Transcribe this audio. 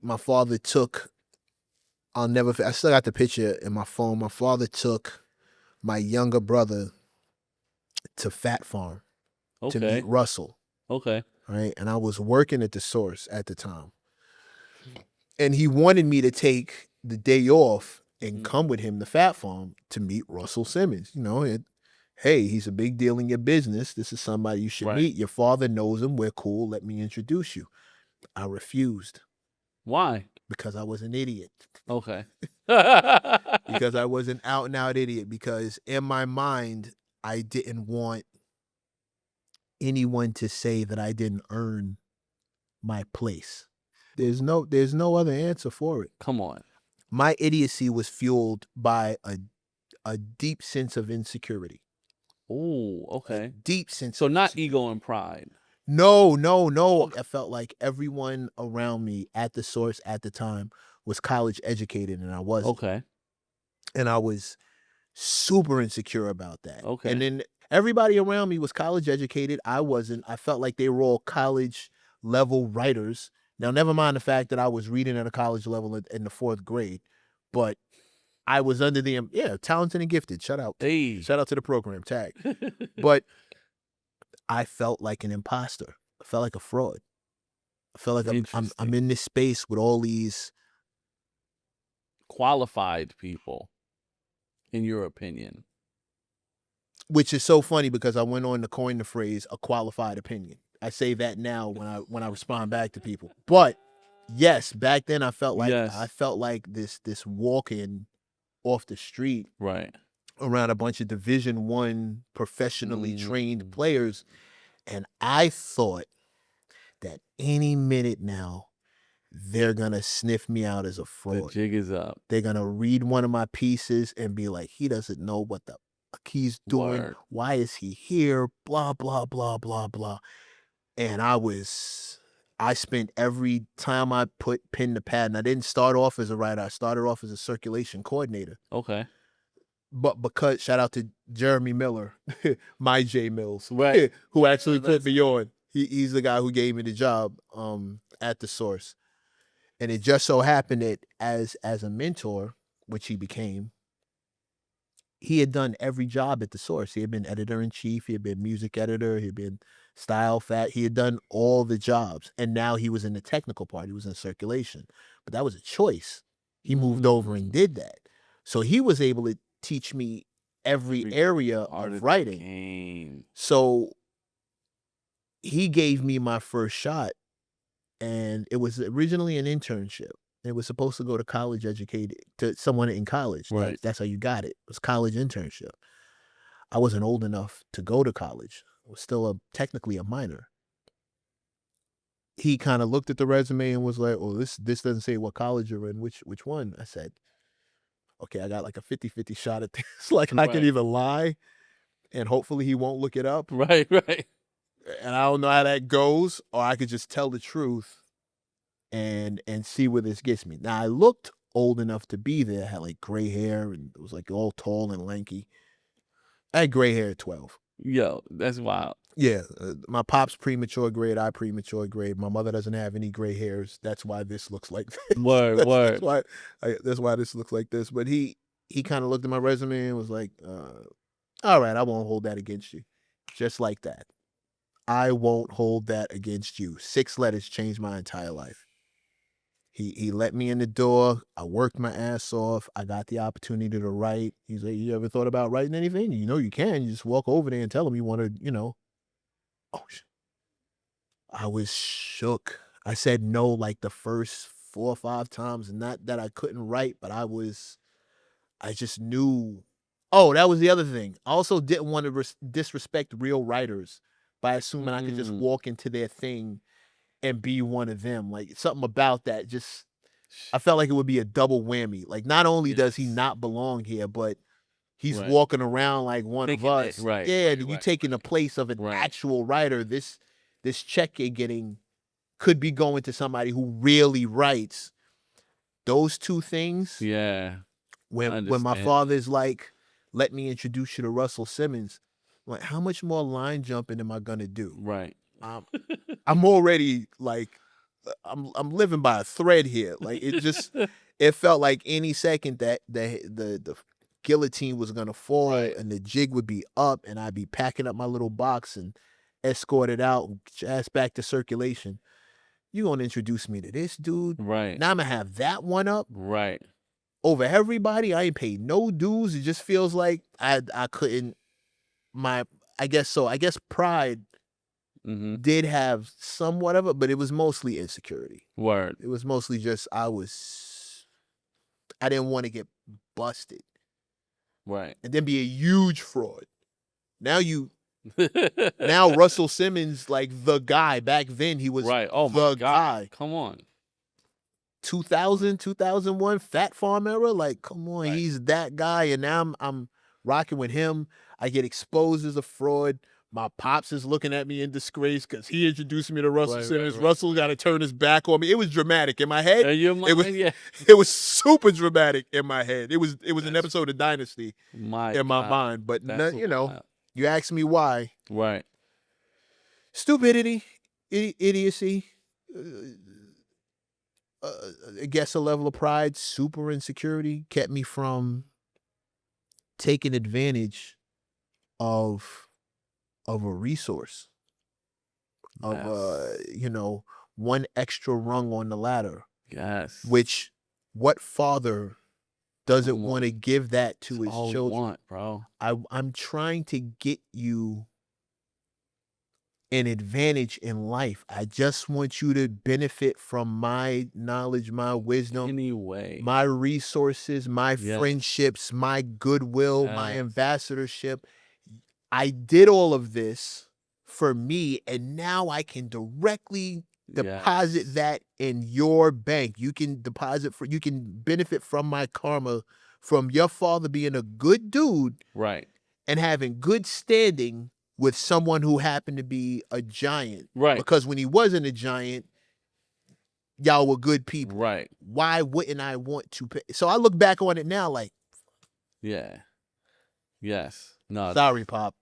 my father took, I still got the picture in my phone. My father took my younger brother to Fat Farm to meet Okay. Russell, Okay. right? And I was working at the Source at the time. And he wanted me to take the day off and come with him to Fat Farm to meet Russell Simmons. Hey, he's a big deal in your business. This is somebody you should Right. meet. Your father knows him. We're cool. Let me introduce you. I refused Why? because I was an idiot. Okay. Because I was an out and out idiot. Because in my mind, I didn't want anyone to say that I didn't earn my place. There's no other answer for it. Come on. My idiocy was fueled by a deep sense of insecurity. Oh, A okay. deep sense. So not ego and pride. No. I felt like everyone around me at the Source at the time was college educated, and I wasn't. Okay. And I was super insecure about that. Okay. And then everybody around me was college educated. I wasn't. I felt like they were all college level writers. Now, never mind the fact that I was reading at a college level in the 4th grade, but I was under the, talented and gifted. Shout out. Hey. Shout out to the program tag. But I felt like an imposter. I felt like a fraud. I felt like I'm in this space with all these qualified people, in your opinion. Which is so funny because I went on to coin the phrase "a qualified opinion." I say that now when I respond back to people. But yes, back then I felt like this walking off the street, right, around a bunch of Division I professionally trained players, and I thought that any minute now they're gonna sniff me out as a fraud. The jig is up. They're gonna read one of my pieces and be like, he doesn't know what the fuck he's doing. Word. Why is he here? Blah blah blah blah blah. And I spent every time I put pen to pad, and I didn't start off as a writer. I started off as a circulation coordinator. Okay. But because, shout out to Jeremy Miller, my J Mills, right, who actually put me on. He's the guy who gave me the job at the Source. And it just so happened that as a mentor, which he became, he had done every job at the Source. He had been editor-in-chief, he had been music editor, he had been style fat, he had done all the jobs. And now he was in the technical part, he was in circulation. But that was a choice. He moved over and did that. So he was able to teach me every area of writing. So he gave me my first shot, and it was originally an internship. It was supposed to go to college educated, to someone in college. Right. That's how you got it. It was college internship. I wasn't old enough to go to college. I was still technically a minor. He kind of looked at the resume and was like, "Oh, this doesn't say what college you're in. Which one?" I said, "Okay, I got like a 50-50 shot at this. Like I can either lie, and hopefully he won't look it up. Right. And I don't know how that goes, or I could just tell the truth and see where this gets me." Now I looked old enough to be there. I had like gray hair and it was like all tall and lanky. I had gray hair at 12. Yo, that's wild. Yeah, my pop's premature grade, I premature grade. My mother doesn't have any gray hairs. That's why this looks like this. Word. That's why this looks like this. But he kind of looked at my resume and was like, all right, I won't hold that against you. Just like that. I won't hold that against you. 6 letters changed my entire life. He let me in the door. I worked my ass off. I got the opportunity to write. He's like, "You ever thought about writing anything? You know you can. You just walk over there and tell him you want to, Oh, I was shook. I said no like the first 4 or 5 times. Not that I couldn't write, but I just knew. Oh, that was the other thing. I also didn't want to disrespect real writers by assuming I could just walk into their thing and be one of them. Like something about that I felt like it would be a double whammy. Like not only does he not belong here, but he's walking around like one of us. You taking the place of an actual writer. This check you're getting could be going to somebody who really writes. Those two things. Yeah. When my father's like, "Let me introduce you to Russell Simmons," I'm like, how much more line jumping am I gonna do? Right. I'm already like I'm living by a thread here. Like it felt like any second that the guillotine was gonna fall Right. and the jig would be up and I'd be packing up my little box and escorted out and ass back to circulation. You gonna introduce me to this dude? Right. Now I'm gonna have that one up Right. over everybody. I ain't paid no dues. It just feels like I couldn't. I guess so. I guess pride Mm-hmm. did have somewhat of it, but it was mostly insecurity. Word. It was mostly just I didn't want to get busted Right. and then be a huge fraud. Now Russell Simmons, like the guy. Back then he was right. Oh the my God. guy. Come on. 2000, 2001 Fat Farm era. Like, come on, Right. he's that guy. And now I'm rocking with him. I get exposed as a fraud. My pops is looking at me in disgrace because he introduced me to Russell Simmons. Right. Russell got to turn his back on me. It was dramatic in my head. Yeah. It was super dramatic in my head. It was an episode of Dynasty in my mind. But you ask me why. Right. Stupidity, idiocy. I guess a level of pride, super insecurity kept me from taking advantage of a resource, of one extra rung on the ladder. Yes. Which what father doesn't want to give that to his all children? Want, bro. I'm trying to get you an advantage in life. I just want you to benefit from my knowledge, my wisdom, anyway, my resources, my friendships, my goodwill, my ambassadorship. I did all of this for me, and now I can directly deposit that in your bank. You can you can benefit from my karma from your father being a good dude, right, and having good standing with someone who happened to be a giant. Right. Because when he wasn't a giant, y'all were good people. Right. Why wouldn't I want to pay? So I look back on it now like, yeah. Yes. No. Sorry, Pop.